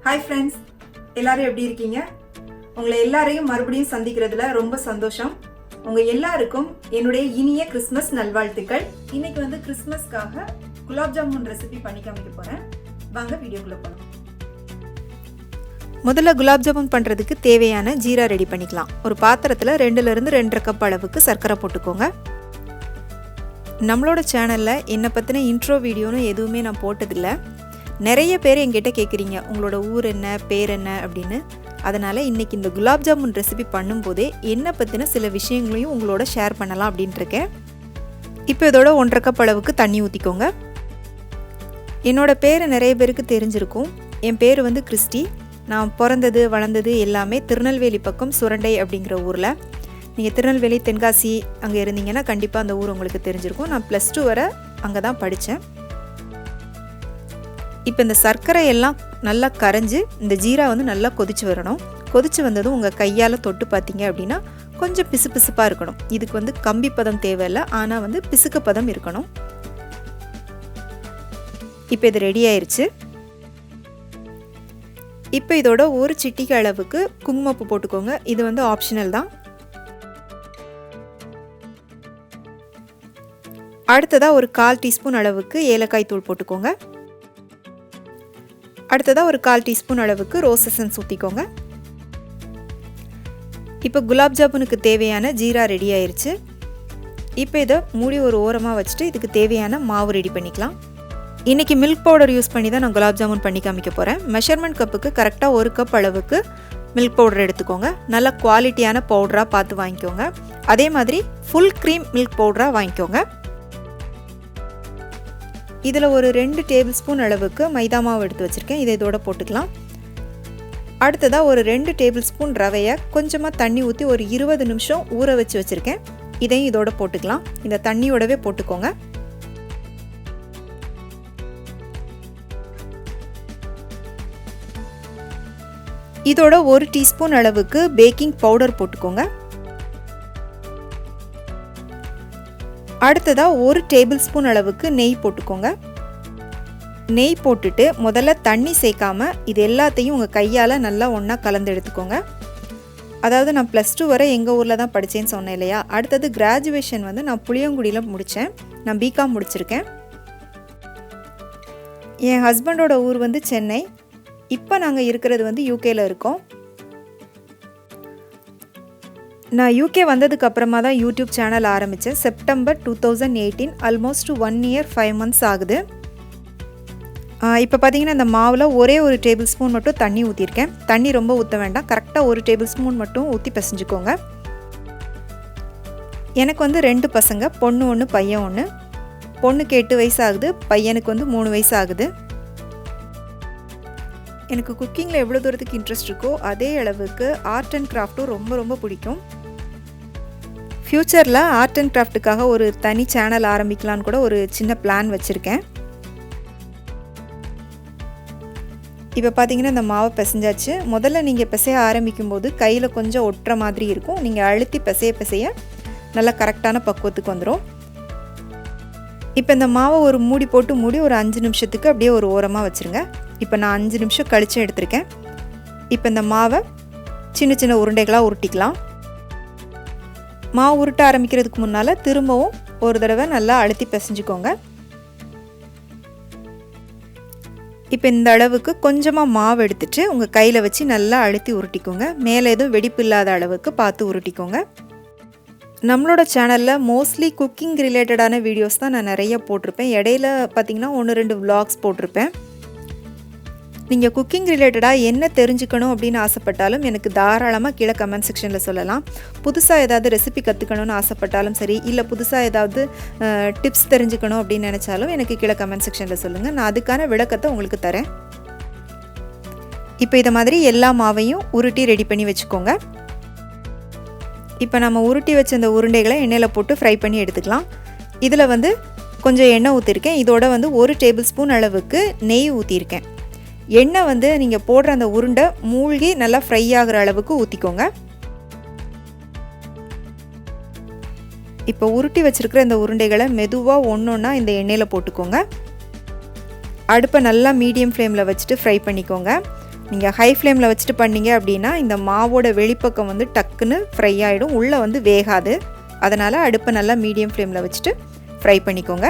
Hi friends, எல்லாரும் எப்படி இருக்கீங்க? உங்களை எல்லாரையும் மறுபடியும் சந்திக்கிறதுல ரொம்ப சந்தோஷம். உங்கள் எல்லாருக்கும் என்னுடைய இனிய கிறிஸ்மஸ் நல்வாழ்த்துக்கள். இன்னைக்கு வந்து கிறிஸ்மஸ்க்காக குலாப் ஜாமுன் ரெசிபி பண்ணி காமிக்க போகிறேன். வாங்க வீடியோக்குள்ளே போகலாம். முதல்ல குலாப் ஜாமுன் பண்ணுறதுக்கு தேவையான ஜீரா ரெடி பண்ணிக்கலாம். ஒரு பாத்திரத்தில் 2லிருந்து 2.5 கப் அளவுக்கு சர்க்கரை போட்டுக்கோங்க. நம்மளோட சேனலில் என்னை பற்றின இன்ட்ரோ வீடியோன்னு எதுவுமே நான் போட்டதில்லை. நிறைய பேர் என்கிட்ட கேட்குறீங்க உங்களோட ஊர் என்ன, பேர் என்ன அப்படின்னு. அதனால் இன்றைக்கி இந்த குலாப் ஜாமுன் ரெசிபி பண்ணும்போதே என்னை பற்றின சில விஷயங்களையும் உங்களோட ஷேர் பண்ணலாம் அப்படின்ட்டு இருக்கேன். இப்போ இதோட 1.5 கப் அளவுக்கு தண்ணி ஊற்றிக்கோங்க. என்னோடய பேர் நிறைய பேருக்கு தெரிஞ்சிருக்கும். என் பேர் வந்து கிறிஸ்டி. நான் பிறந்தது வளர்ந்தது எல்லாமே திருநெல்வேலி பக்கம் சுரண்டை அப்படிங்கிற ஊரில். நீங்கள் திருநெல்வேலி தென்காசி அங்கே இருந்தீங்கன்னா கண்டிப்பாக அந்த ஊர் உங்களுக்கு தெரிஞ்சிருக்கும். நான் +2 வரை அங்கே தான் படித்தேன். இப்போ இந்த சர்க்கரை எல்லாம் நல்லா கரைஞ்சி இந்த ஜீரா வந்து நல்லா கொதிச்சு வரணும். கொதிச்சு வந்ததும் உங்கள் கையால் தொட்டு பார்த்தீங்க அப்படின்னா கொஞ்சம் பிசுபிசுப்பாக இருக்கணும். இதுக்கு வந்து கம்பி பதம் தேவையில்லை, ஆனால் வந்து பிசுக்கு பதம் இருக்கணும். இப்போ இது ரெடி ஆயிடுச்சு. இப்போ இதோட ஒரு சிட்டிகை அளவுக்கு குங்குமப்பூ போட்டுக்கோங்க. இது வந்து ஆப்ஷனல் தான். அடுத்ததாக ஒரு 1/4 டீஸ்பூன் அளவுக்கு ஏலக்காய் தூள் போட்டுக்கோங்க. அடுத்ததாக ஒரு 1/4 டீஸ்பூன் அளவுக்கு ரோஸ் எசன்ஸ் ஊற்றிக்கோங்க. இப்போ குலாப் ஜாமுனுக்கு தேவையான ஜீரா ரெடி ஆயிடுச்சு. இப்போ இதை மூடி ஒரு ஓரமாக வச்சுட்டு இதுக்கு தேவையான மாவு ரெடி பண்ணிக்கலாம். இன்றைக்கி மில்க் பவுடர் யூஸ் பண்ணி தான் நான் குலாப் ஜாமுன் பண்ணி காமிக்க போகிறேன். மெஷர்மெண்ட் கப்புக்கு கரெக்டாக 1 கப் அளவுக்கு மில்க் பவுடர் எடுத்துக்கோங்க. நல்ல குவாலிட்டியான பவுடராக பார்த்து வாங்கிக்கோங்க. அதே மாதிரி ஃபுல் க்ரீம் மில்க் பவுடராக வாங்கிக்கோங்க. இதில் ஒரு 2 டேபிள் ஸ்பூன் அளவுக்கு மைதா மாவு எடுத்து வச்சுருக்கேன். இதை இதோட போட்டுக்கலாம். அடுத்ததாக ஒரு 2 டேபிள் ஸ்பூன் ரவையை கொஞ்சமாக தண்ணி ஊற்றி ஒரு 20 நிமிஷம் ஊற வச்சு வச்சுருக்கேன். இதையும் இதோட போட்டுக்கலாம். இந்த தண்ணியோடவே போட்டுக்கோங்க. இதோட 1 டீஸ்பூன் அளவுக்கு பேக்கிங் பவுடர் போட்டுக்கோங்க. அடுத்ததாக 1 டேபிள் ஸ்பூன் அளவுக்கு நெய் போட்டுக்கோங்க. நெய் போட்டுட்டு முதல்ல தண்ணி சேர்க்காமல் இது எல்லாத்தையும் உங்கள் கையால் நல்லா ஒன்றா கலந்து எடுத்துக்கோங்க. அதாவது நான் +2 வரை எங்கள் ஊரில் தான் படித்தேன்னு சொன்னேன் இல்லையா. அடுத்தது கிராஜுவேஷன் வந்து நான் புளியங்குடியில் முடித்தேன். நான் பிகாம் முடிச்சிருக்கேன். என் ஹஸ்பண்டோட ஊர் வந்து சென்னை. இப்போ நாங்கள் இருக்கிறது வந்து யூகேயில் இருக்கோம். நான் யூகே வந்ததுக்கு அப்புறமா தான் யூடியூப் சேனல் ஆரம்பித்தேன். செப்டம்பர் 2018, ஆல்மோஸ்ட் 1 இயர் 5 மந்த்ஸ் ஆகுது. இப்போ பார்த்தீங்கன்னா இந்த மாவில் ஒரே ஒரு டேபிள் ஸ்பூன் மட்டும் தண்ணி ஊற்றிருக்கேன். தண்ணி ரொம்ப ஊற்ற வேண்டாம். கரெக்டாக 1 டேபிள் ஸ்பூன் மட்டும் ஊற்றி பிசைஞ்சுக்கோங்க. எனக்கு வந்து 2 பசங்க, பொண்ணு 1 பையன் 1. பொண்ணுக்கு 8 வயசு ஆகுது, பையனுக்கு வந்து 3 வயசு ஆகுது. எனக்கு குக்கிங்கில் எவ்வளோ தூரத்துக்கு இன்ட்ரெஸ்ட் இருக்கோ அதே அளவுக்கு ஆர்ட் அண்ட் கிராஃப்ட்டும் ரொம்ப ரொம்ப பிடிக்கும். ஃப்யூச்சரில் ஆர்ட் அண்ட் கிராஃப்ட்டுக்காக ஒரு தனி சேனல் ஆரம்பிக்கலான்னு கூட ஒரு சின்ன பிளான் வச்சுருக்கேன். இப்போ பார்த்தீங்கன்னா இந்த மாவை பிசைஞ்சாச்சு. முதல்ல நீங்கள் பிசைய ஆரம்பிக்கும்போது கையில் கொஞ்சம் ஒட்டுற மாதிரி இருக்கும். நீங்கள் அழுத்தி பிசைய நல்லா கரெக்டான பக்குவத்துக்கு வந்துடும். இப்போ இந்த மாவை ஒரு மூடி போட்டு மூடி ஒரு 5 நிமிஷத்துக்கு அப்படியே ஒரு ஓரமாக வச்சுருங்க. இப்போ நான் 5 நிமிஷம் கழித்து எடுத்திருக்கேன். இப்போ இந்த மாவை சின்ன சின்ன உருண்டைகளாக உருட்டிக்கலாம். மாவு உருட்ட ஆரம்பிக்கிறதுக்கு முன்னால் திரும்பவும் ஒரு தடவை நல்லா அழுத்தி பிசைஞ்சுக்கோங்க. இப்போ இந்த அளவுக்கு கொஞ்சமாக மாவு எடுத்துட்டு உங்கள் கையில் வச்சு நல்லா அழுத்தி உருட்டிக்கோங்க. மேலே எதுவும் வெடிப்பு இல்லாத அளவுக்கு பார்த்து உருட்டிக்கோங்க. நம்மளோட சேனலில் மோஸ்ட்லி குக்கிங் ரிலேட்டடான வீடியோஸ் தான் நான் நிறைய போட்டிருப்பேன். இடையில பார்த்திங்கன்னா 1-2 விலாக்ஸ் போட்டிருப்பேன். நீங்கள் குக்கிங் ரிலேட்டடாக என்ன தெரிஞ்சுக்கணும் அப்படின்னு ஆசைப்பட்டாலும் எனக்கு தாராளமாக கீழே கமெண்ட் செக்ஷனில் சொல்லலாம். புதுசாக ஏதாவது ரெசிபி கற்றுக்கணும்னு ஆசைப்பட்டாலும் சரி, இல்லை புதுசாக ஏதாவது டிப்ஸ் தெரிஞ்சுக்கணும் அப்படின்னு நினச்சாலும் எனக்கு கீழே கமெண்ட் செக்ஷனில் சொல்லுங்கள். நான் அதுக்கான விளக்கத்தை உங்களுக்கு தரேன். இப்போ இதை மாதிரி எல்லா மாவையும் உருட்டி ரெடி பண்ணி வச்சுக்கோங்க. இப்போ நம்ம உருட்டி வச்ச இந்த உருண்டைகளை எண்ணெயில் போட்டு ஃப்ரை பண்ணி எடுத்துக்கலாம். இதில் வந்து கொஞ்சம் எண்ணெய் ஊற்றிருக்கேன். இதோட வந்து 1 டேபிள் ஸ்பூன் அளவுக்கு நெய் ஊற்றிருக்கேன். எண்ணெய் வந்து நீங்கள் போடுற அந்த உருண்டை மூழ்கி நல்லா ஃப்ரை ஆகிற அளவுக்கு ஊற்றிக்கோங்க. இப்போ உருட்டி வச்சுருக்கிற இந்த உருண்டைகளை மெதுவாக ஒன்றா இந்த எண்ணெயில் போட்டுக்கோங்க. அடுப்பை நல்லா மீடியம் ஃப்ளேமில் வச்சுட்டு ஃப்ரை பண்ணிக்கோங்க. நீங்கள் ஹை ஃப்ளேமில் வச்சுட்டு பண்ணீங்க அப்படின்னா இந்த மாவோட வெளிப்பக்கம் வந்து டக்குன்னு ஃப்ரை ஆகிடும், உள்ளே வந்து வேகாது. அதனால் அடுப்பை நல்லா மீடியம் ஃப்ளேமில் வச்சுட்டு ஃப்ரை பண்ணிக்கோங்க.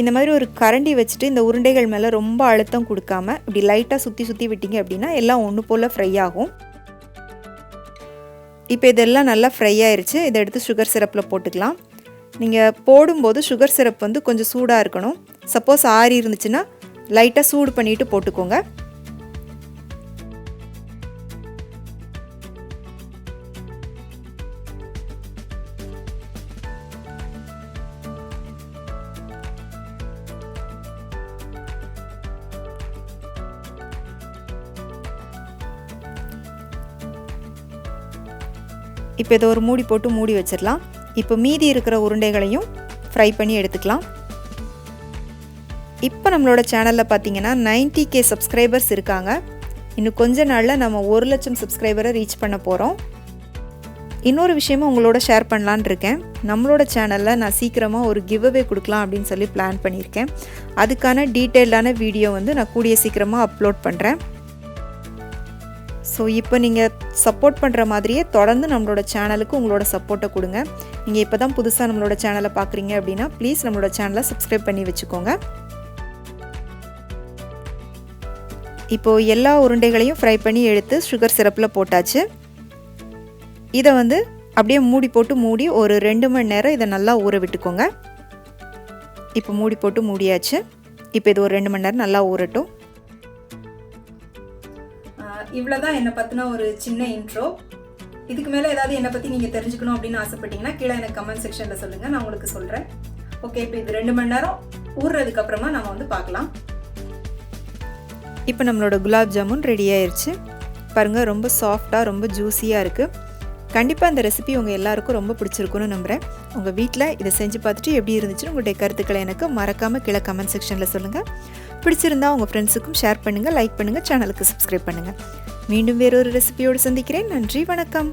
இந்த மாதிரி ஒரு கரண்டி வச்சுட்டு இந்த உருண்டைகள் மேலே ரொம்ப அழுத்தம் கொடுக்காம இப்படி லைட்டாக சுற்றி விட்டீங்க அப்படின்னா எல்லாம் ஒன்று போல் ஃப்ரை ஆகும். இப்போ இதெல்லாம் நல்லா ஃப்ரை ஆயிடுச்சு. இதை எடுத்து சுகர் சிரப்பில் போட்டுக்கலாம். நீங்கள் போடும்போது சுகர் சிரப் வந்து கொஞ்சம் சூடாக இருக்கணும். சப்போஸ் ஆறி இருந்துச்சுன்னா லைட்டாக சூடு பண்ணிவிட்டு போட்டுக்கோங்க. இப்போ இதை ஒரு மூடி போட்டு மூடி வச்சிடலாம். இப்போ மீதி இருக்கிற உருண்டைகளையும் ஃப்ரை பண்ணி எடுத்துக்கலாம். இப்போ நம்மளோட சேனலில் பார்த்தீங்கன்னா 90K சப்ஸ்கிரைபர்ஸ் இருக்காங்க. இன்னும் கொஞ்ச நாளில் நம்ம 1 லட்சம் சப்ஸ்கிரைபரை ரீச் பண்ண போகிறோம். இன்னொரு விஷயமும் உங்களோட ஷேர் பண்ணலான்னு இருக்கேன். நம்மளோட சேனலில் நான் சீக்கிரமாக ஒரு கிவ் அவே கொடுக்கலாம் அப்படின்னு சொல்லி பிளான் பண்ணியிருக்கேன். அதுக்கான டீட்டெயில்டான வீடியோ வந்து நான் கூடிய சீக்கிரமாக அப்லோட் பண்ணுறேன். ஸோ இப்போ நீங்கள் சப்போர்ட் பண்ணுற மாதிரியே தொடர்ந்து நம்மளோட சேனலுக்கு உங்களோட சப்போர்ட்டை கொடுங்க. நீங்கள் இப்போ தான் புதுசாக நம்மளோட சேனலை பார்க்குறீங்க அப்படின்னா ப்ளீஸ் நம்மளோட சேனலை சப்ஸ்கிரைப் பண்ணி வச்சுக்கோங்க. இப்போது எல்லா உருண்டைகளையும் ஃப்ரை பண்ணி எடுத்து சுகர் சிரப்பில் போட்டாச்சு. இதை வந்து அப்படியே மூடி போட்டு மூடி ஒரு 2 மணி நேரம் இதை நல்லா ஊற விட்டுக்கோங்க. இப்போ மூடி போட்டு மூடியாச்சு. இப்போ இது ஒரு 2 மணி நேரம் நல்லா ஊறட்டும். இவ்வளோதான் என்னை பற்றின ஒரு சின்ன இன்ட்ரோ. இதுக்கு மேலே ஏதாவது என்னை பற்றி நீங்கள் தெரிஞ்சுக்கணும் அப்படின்னு ஆசைப்பட்டீங்கன்னா கீழே எனக்கு கமெண்ட் செக்ஷனில் சொல்லுங்கள், நான் உங்களுக்கு சொல்கிறேன். ஓகே, இப்போ இது 2 மணி நேரம் ஊறுறதுக்கப்புறமா நம்ம வந்து பார்க்கலாம். இப்போ நம்மளோட குலாப் ஜாமுன் ரெடி ஆயிடுச்சு. பாருங்கள், ரொம்ப சாஃப்டாக ரொம்ப ஜூஸியாக இருக்குது. கண்டிப்பாக இந்த ரெசிபி உங்கள் எல்லாருக்கும் ரொம்ப பிடிச்சிருக்குன்னு நம்புகிறேன். உங்கள் வீட்டில் இதை செஞ்சு பார்த்துட்டு எப்படி இருந்துச்சுன்னு உங்களுடைய கருத்துக்களை எனக்கு மறக்காமல் கீழே கமெண்ட் செக்ஷனில் சொல்லுங்கள். பிடிச்சிருந்தா உங்கள் ஃப்ரெண்ட்ஸுக்கும் ஷேர் பண்ணுங்கள், லைக் பண்ணுங்கள், சேனலுக்கு சப்ஸ்கிரைப் பண்ணுங்கள். மீண்டும் வேறொரு ரெசிபியோடு சந்திக்கிறேன். நன்றி, வணக்கம்.